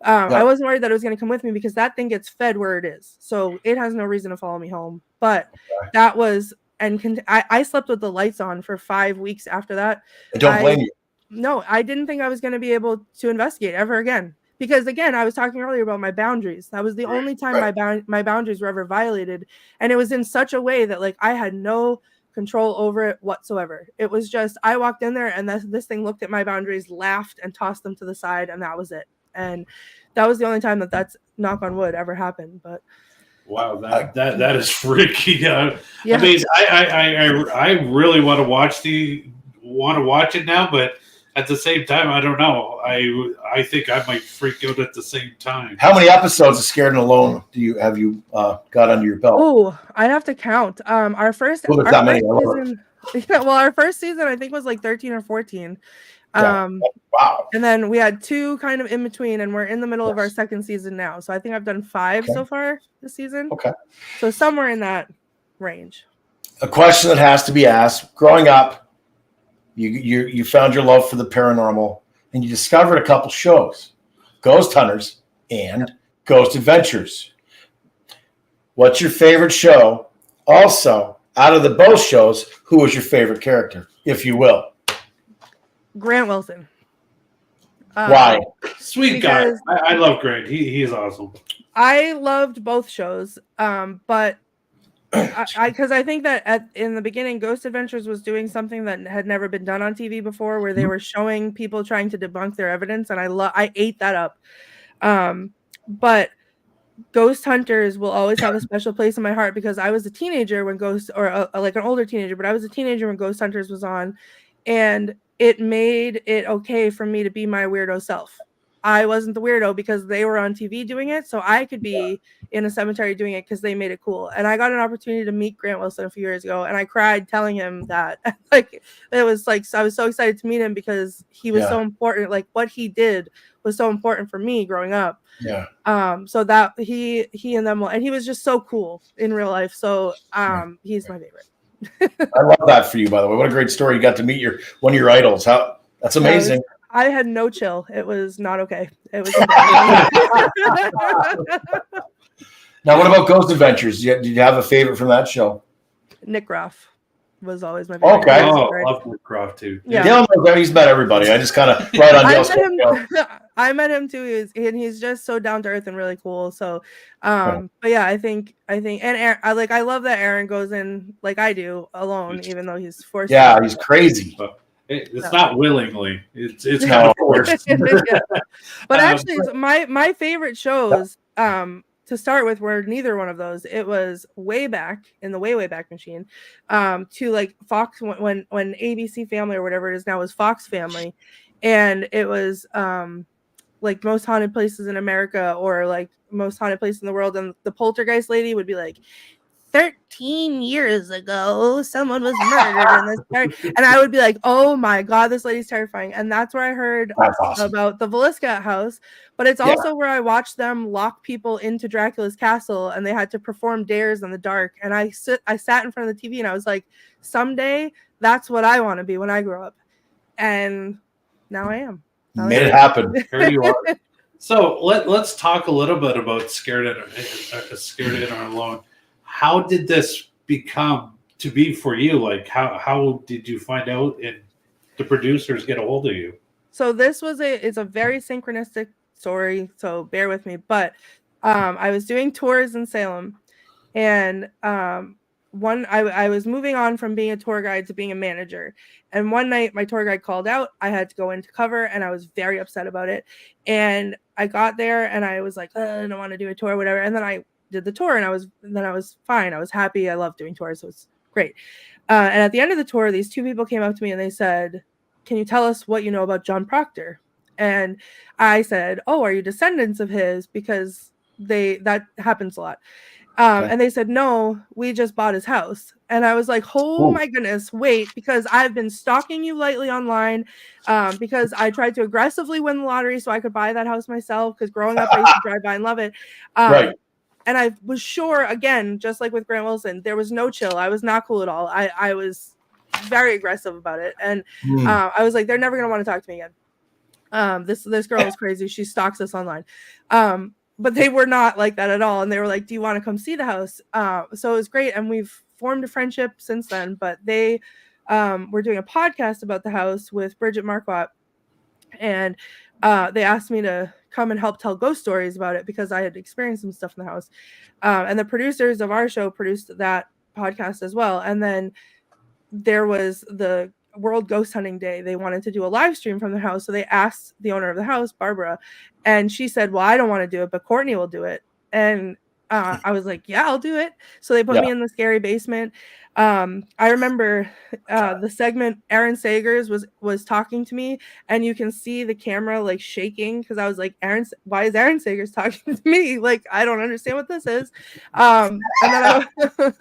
I wasn't worried that it was going to come with me because that thing gets fed where it is. So it has no reason to follow me home. But that was, and I slept with the lights on for 5 weeks after that. I don't blame you. No, I didn't think I was going to be able to investigate ever again. Because again, I was talking earlier about my boundaries. That was the only time my boundaries were ever violated. And it was in such a way that like I had no control over it whatsoever. It was just, I walked in there and this thing looked at my boundaries, laughed and tossed them to the side. And that was it. And that was the only time that's, knock on wood, ever happened. But wow, that is freaky. Yeah. I mean, I really want to watch it now, but at the same time, I don't know. I think I might freak out at the same time. How many episodes of Scared and Alone have you got under your belt? Oh, I'd have to count. Our first season, our first season I think was like 13 or 14. Wow. And then we had 2 kind of in between, and we're in the middle of our second season now. So I think I've done 5 so far this season. Okay. So somewhere in that range. A question that has to be asked: growing up, you found your love for the paranormal, and you discovered a couple shows, Ghost Hunters and Ghost Adventures. What's your favorite show? Also, out of the both shows, who was your favorite character, if you will? Grant Wilson. Why? Sweet guy. I love Grant. He is awesome. I loved both shows, but because I think that in the beginning, Ghost Adventures was doing something that had never been done on TV before, where they were showing people trying to debunk their evidence, and I ate that up. But Ghost Hunters will always have a special place in my heart because I was a teenager when like an older teenager, but I was a teenager when Ghost Hunters was on, and it made it okay for me to be my weirdo self. I wasn't the weirdo because they were on TV doing it, so I could be in a cemetery doing it because they made it cool. And I got an opportunity to meet Grant Wilson a few years ago, and I cried telling him that. Like it was like I was so excited to meet him because he was so important. Like what he did was so important for me growing up. Yeah. So that he and them, and he was just so cool in real life. So he's my favorite. I love that for you, by the way. What a great story! You got to meet one of your idols. That's amazing. I had no chill. It was not okay. It was. Now, what about Ghost Adventures? Did you have a favorite from that show? Nick Groff was always my favorite. Okay. Oh, I love Nick Groff too. Yeah. Dale knows that. He's met everybody. I just kind of right on Dale's. I met him too. He's just so down to earth and really cool. So, but yeah, I think, and Aaron, I love that Aaron goes in like I do alone, even though he's forced. Yeah, he's crazy. It's not willingly. It's kind of forced. But actually, my favorite shows to start with were neither one of those. It was way back in the way back machine to like Fox when ABC Family or whatever it is now was Fox Family, and it was like Most Haunted Places in America or like Most Haunted Place in the World, and the poltergeist lady would be like, 13 years ago, someone was murdered in this area. And I would be like, oh my God, this lady's terrifying. And that's where I heard about the Velisca house. But it's also where I watched them lock people into Dracula's castle and they had to perform dares in the dark. And I sat in front of the TV and I was like, someday that's what I want to be when I grow up. And now I am. Made it happen. Here you are. So let's talk a little bit about Scared and Alone. How did this become to be for you? Like, how did you find out and the producers get a hold of you? So this it's a very synchronistic story, so bear with me. But I was doing tours in Salem, and I was moving on from being a tour guide to being a manager. And one night my tour guide called out. I had to go into cover, and I was very upset about it. And I got there, and I was like, I don't want to do a tour, whatever. And then I did the tour, and I was fine. I was happy. I love doing tours, so it's great. And at the end of the tour, these 2 people came up to me and they said, "Can you tell us what you know about John Proctor?" And I said, "Oh, are you descendants of his?" Because that happens a lot. And they said, "No, we just bought his house." And I was like, oh my goodness, wait, because I've been stalking you lightly online because I tried to aggressively win the lottery so I could buy that house myself, because growing up I used to drive by and love it. Right. And I was sure, again, just like with Grant Wilson, there was no chill. I was not cool at all. I was very aggressive about it. And I was like, they're never going to want to talk to me again. This girl is crazy. She stalks us online. But they were not like that at all. And they were like, do you want to come see the house? So it was great. And we've formed a friendship since then. But they were doing a podcast about the house with Bridget Marquardt. And they asked me to come and help tell ghost stories about it because I had experienced some stuff in the house. And the producers of our show produced that podcast as well. And then there was the World Ghost Hunting Day. They wanted to do a live stream from the house. So they asked the owner of the house, Barbara, and she said, well, I don't want to do it, but Courtney will do it. And I was like, yeah, I'll do it. So they put me in the scary basement. I remember the segment Aaron Sagers was talking to me, and you can see the camera like shaking because I was like, why is Aaron Sagers talking to me? Like, I don't understand what this is. And then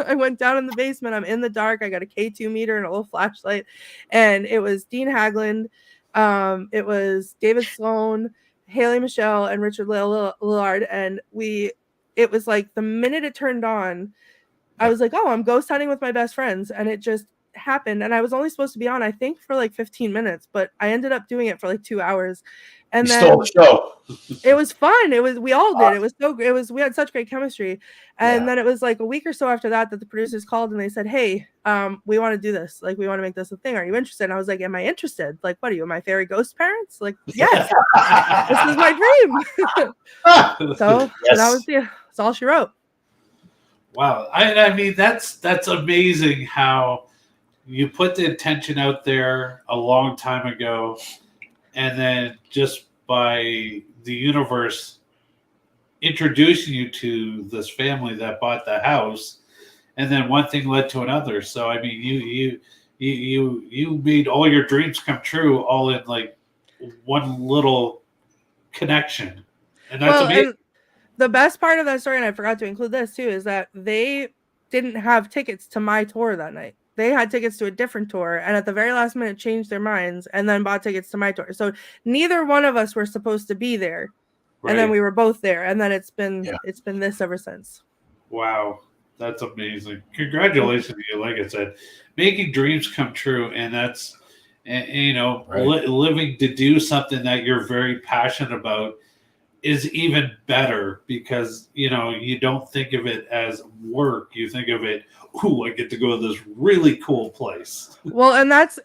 I went down in the basement. I'm in the dark. I got a K2 meter and a little flashlight, and it was Dean Haglund. It was David Sloan, Haley Michelle, and Richard Lillard, and it was like the minute it turned on, I was like, oh, I'm ghost hunting with my best friends. And it just happened. And I was only supposed to be on, I think, for like 15 minutes, but I ended up doing it for like 2 hours. And then stole the show. It was fun. We all did. We had such great chemistry. And then it was like a week or so after that the producers called and they said, hey, we want to do this. Like, we want to make this a thing. Are you interested? And I was like, am I interested? Like, what are you, my fairy ghost parents? Like, yes, this is my dream. So that was that's all she wrote. Wow. I mean, that's amazing how you put the intention out there a long time ago, and then just by the universe introducing you to this family that bought the house, and then one thing led to another. So I mean, you made all your dreams come true all in like one little connection, and that's amazing. And the best part of that story, and I forgot to include this too, is that they didn't have tickets to my tour that night. They had tickets to a different tour, and at the very last minute changed their minds and then bought tickets to my tour. So neither one of us were supposed to be there. Right. And then we were both there, and then it's been this ever since. Wow, that's amazing! Congratulations to you. Like I said, making dreams come true, and that's living to do something that you're very passionate about is even better because you don't think of it as work. You think of it, I get to go to this really cool place. Well, and that's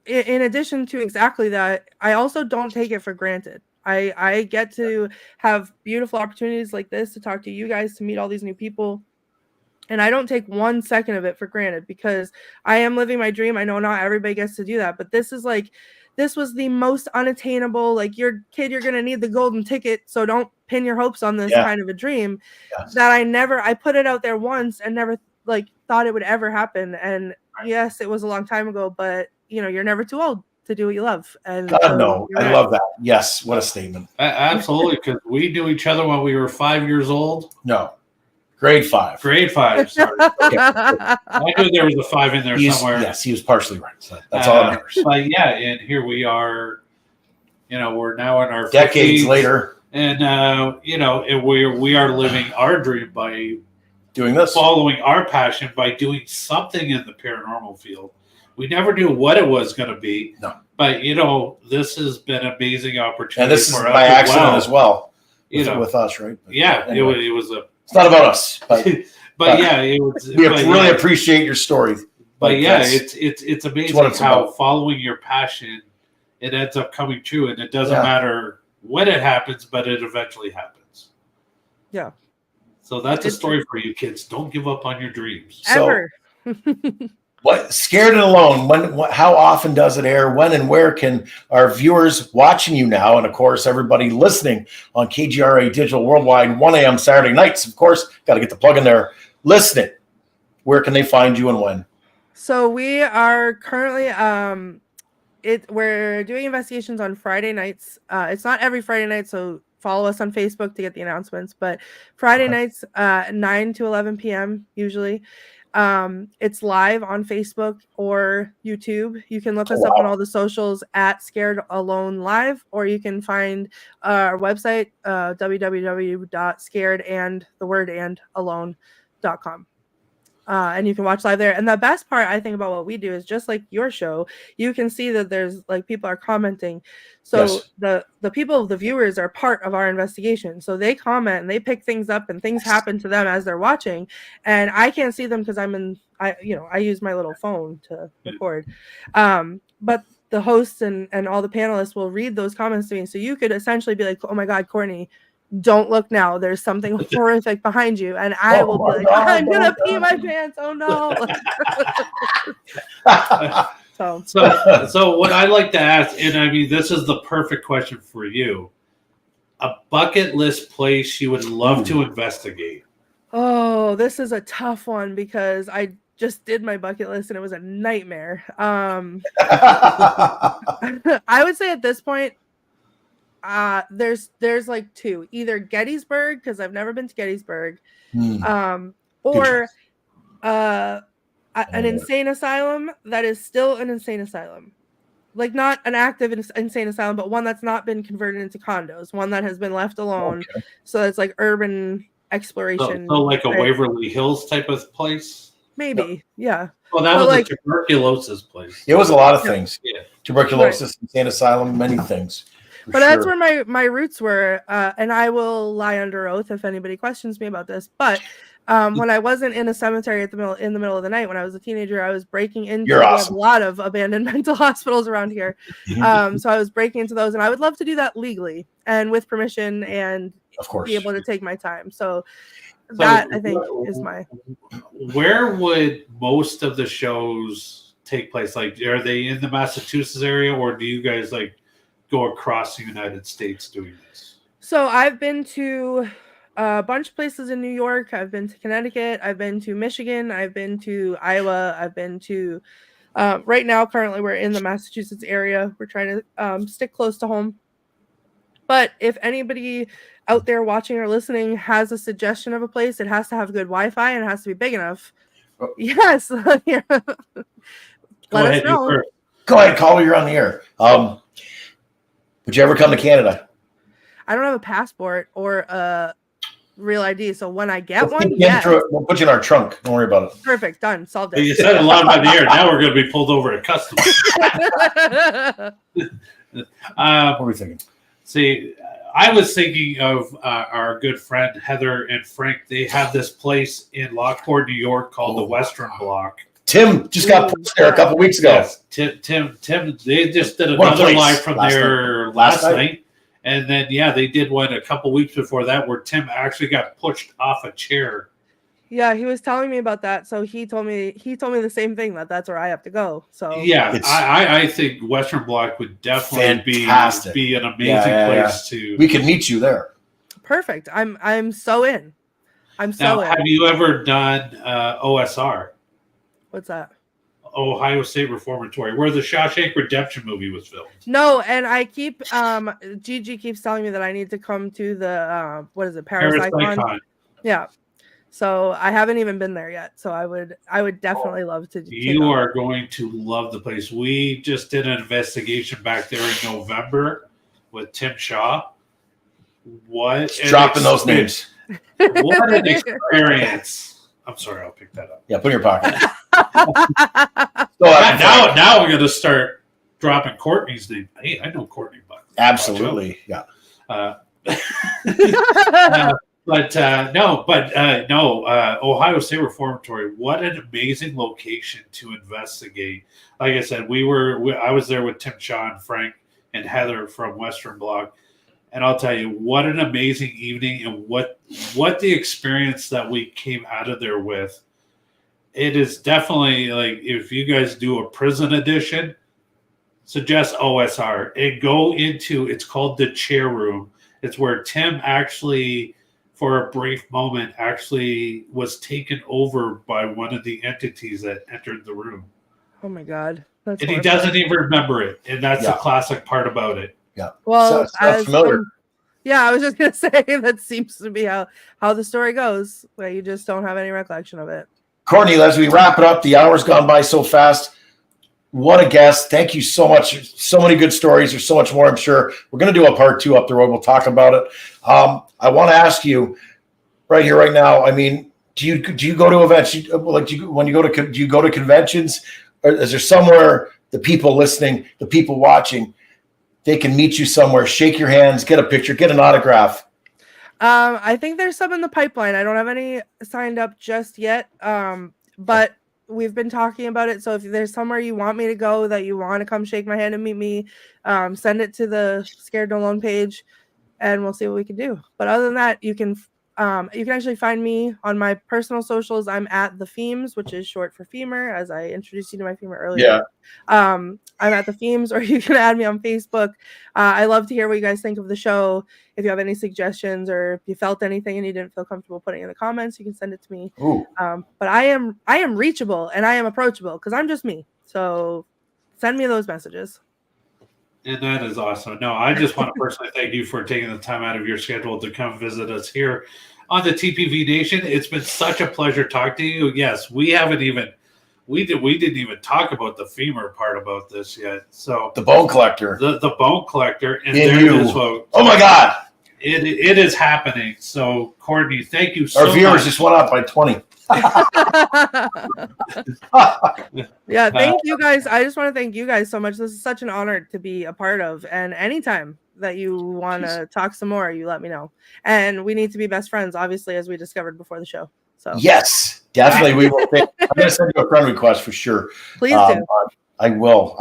in addition to exactly that, I also don't take it for granted. I get to have beautiful opportunities like this to talk to you guys, to meet all these new people. And I don't take 1 second of it for granted because I am living my dream. I know not everybody gets to do that, but this was the most unattainable, like, your kid, you're going to need the golden ticket. So don't pin your hopes on this kind of a dream that I put it out there once and never thought it would ever happen. And yes, it was a long time ago, but you're never too old to do what you love. And no, I love that. Yes. What a statement. Absolutely. Because we knew each other when we were 5 years old. No. Grade 5. Sorry. I knew there was a 5 in there somewhere. Yes, he was partially right. So that's all that matters. But and here we are. We're now in our decades 50s, later, and and we are living our dream by doing this, following our passion by doing something in the paranormal field. We never knew what it was going to be. No, but this has been an amazing opportunity. And this is by accident as well. With us, right? But anyway. It was a. It's not about us, but it was, we really appreciate your story. But it's amazing how following your passion, it ends up coming true, and it doesn't matter when it happens, but it eventually happens. Yeah. So that's a story for you kids. Don't give up on your dreams. Ever. So, what Scared and Alone? How often does it air? When and where can our viewers watching you now, and of course everybody listening on KGRA Digital Worldwide, 1 a.m. Saturday nights? Of course, got to get the plug in there. Listening, where can they find you and when? So we are currently we're doing investigations on Friday nights. It's not every Friday night, so follow us on Facebook to get the announcements. But Friday nights, 9 to 11 p.m. usually. It's live on Facebook or YouTube. You can look us up on all the socials at Scared Alone Live, or you can find our website, www.scaredandalone.com. and you can watch live there. And the best part I think about what we do is just like your show, you can see that there's like people are commenting. So the people, the viewers are part of our investigation. So they comment and they pick things up and things happen to them as they're watching. And I can't see them because I use my little phone to record. But the hosts and all the panelists will read those comments to me. So you could essentially be like, oh my God, Courtney, don't look now. There's something horrific behind you. And I will be like, I'm going to pee my pants. Oh no. So what I like to ask, and I mean, this is the perfect question for you. A bucket list place you would love to investigate. Oh, this is a tough one because I just did my bucket list and it was a nightmare. I would say at this point, there's like two, either Gettysburg, because I've never been to Gettysburg, or an insane asylum that is still an insane asylum. Like not an active insane asylum, but one that's not been converted into condos, one that has been left alone. Okay. So it's like urban exploration. So like a Waverly Hills type of place? Maybe, yeah. Well, that was like a tuberculosis place. It was a lot of things. Yeah. Tuberculosis, insane asylum, many things. But that's where my roots were, and I will lie under oath if anybody questions me about this. But when I wasn't in a cemetery in the middle of the night, when I was a teenager, I was breaking into a lot of abandoned mental hospitals around here. So I was breaking into those, and I would love to do that legally and with permission, and of course be able to take my time. So that I think is my. Where would most of the shows take place? Like, are they in the Massachusetts area, or do you guys like go across the United States doing this? So I've been to a bunch of places in New York. I've been to Connecticut. I've been to Michigan. I've been to Iowa. I've been to right now, currently we're in the Massachusetts area. We're trying to stick close to home. But if anybody out there watching or listening has a suggestion of a place, it has to have good Wi-Fi and it has to be big enough. Oh. Yes. Let us know. Go ahead, call me. You're on the air. Would you ever come to Canada? I don't have a passport or a real ID, so when I get one, we'll put you in our trunk. Don't worry about it. Perfect, done, solved it. You said a lot about the air. Now we're going to be pulled over at customs. What are we thinking? See, I was thinking of our good friend Heather and Frank. They have this place in Lockport, New York, called the Western Block. Tim just got pushed there a couple weeks ago. Yes, Tim. They just did another live from there last night. And then, they did one a couple weeks before that where Tim actually got pushed off a chair. Yeah, he was telling me about that. So he told me the same thing, that's where I have to go. So yeah, I think Western Block would definitely be an amazing place to. We could meet you there. Perfect. I'm so in. I'm so in. Have you ever done OSR? What's that? Ohio State Reformatory, where the Shawshank Redemption movie was filmed. No, and I keep Gigi keeps telling me that I need to come to the Parasite. Yeah. So I haven't even been there yet. So I would definitely love to. You are going to love the place. We just did an investigation back there in November with Tim Shaw. Dropping those names. What an experience. I'm sorry, I'll pick that up. Yeah, put in your pocket. Now we're going to start dropping Courtney's name. Hey, I know Courtney Buckley. Absolutely, yeah. Ohio State Reformatory. What an amazing location to investigate. Like I said, I was there with Tim Shaw and Frank and Heather from Western Block. And I'll tell you, what an amazing evening and what the experience that we came out of there with. It is definitely like, if you guys do a prison edition, suggest OSR and go into, it's called the chair room. It's where Tim actually, for a brief moment, actually was taken over by one of the entities that entered the room. Oh my God. And he doesn't even remember it. And that's the classic part about it. Yeah. Well, familiar. I was just gonna say that seems to be how the story goes. Where you just don't have any recollection of it. Courtney, as we wrap it up, the hour's gone by so fast. What a guest! Thank you so much. So many good stories. There's so much more. I'm sure we're gonna do a part 2 up the road. We'll talk about it. I want to ask you right here, right now. I mean, Do you go to events? Do you go to conventions? Or is there somewhere the people listening, the people watching, they can meet you somewhere, shake your hands, get a picture, get an autograph? I think there's some in the pipeline. I don't have any signed up just yet, but we've been talking about it. So if there's somewhere you want me to go, that you want to come shake my hand and meet me, send it to the Scared No Alone page, and we'll see what we can do. But other than that, you can actually find me on my personal socials. I'm at the Femes, which is short for femur, as I introduced you to my femur earlier. Yeah. I'm at the Femes, or you can add me on Facebook. I love to hear what you guys think of the show. If you have any suggestions, or if you felt anything and you didn't feel comfortable putting in the comments, you can send it to me. But I am reachable and I am approachable because I'm just me. So send me those messages. And that is awesome. No, I just want to personally thank you for taking the time out of your schedule to come visit us here on the TPV Nation. It's been such a pleasure talking to you. Yes, we didn't even talk about the femur part about this yet. So the bone collector, the bone collector, and there it is, folks. Oh my God, it is happening. So Courtney, thank you so much. Our viewers just went up by 20. Yeah, thank you guys. I just want to thank you guys so much. This is such an honor to be a part of, and anytime that you want to talk some more, you let me know. And we need to be best friends, obviously, as we discovered before the show. So yes, definitely we will. I'm going to send you a friend request for sure. Please do. I will.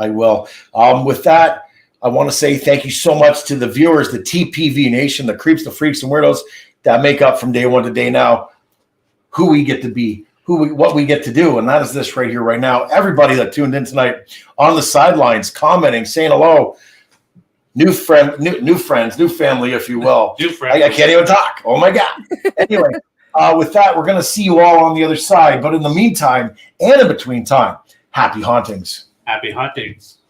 With that, I want to say thank you so much to the viewers, the TPV Nation, the creeps, the freaks, and weirdos that make up from day one to day now who we get to be, what we get to do, and that is this right here, right now. Everybody that tuned in tonight on the sidelines, commenting, saying hello, new friends, new family, if you will. New friends. I can't even talk. Oh my God. Anyway, with that, we're going to see you all on the other side. But in the meantime, and in between time, happy hauntings. Happy hauntings.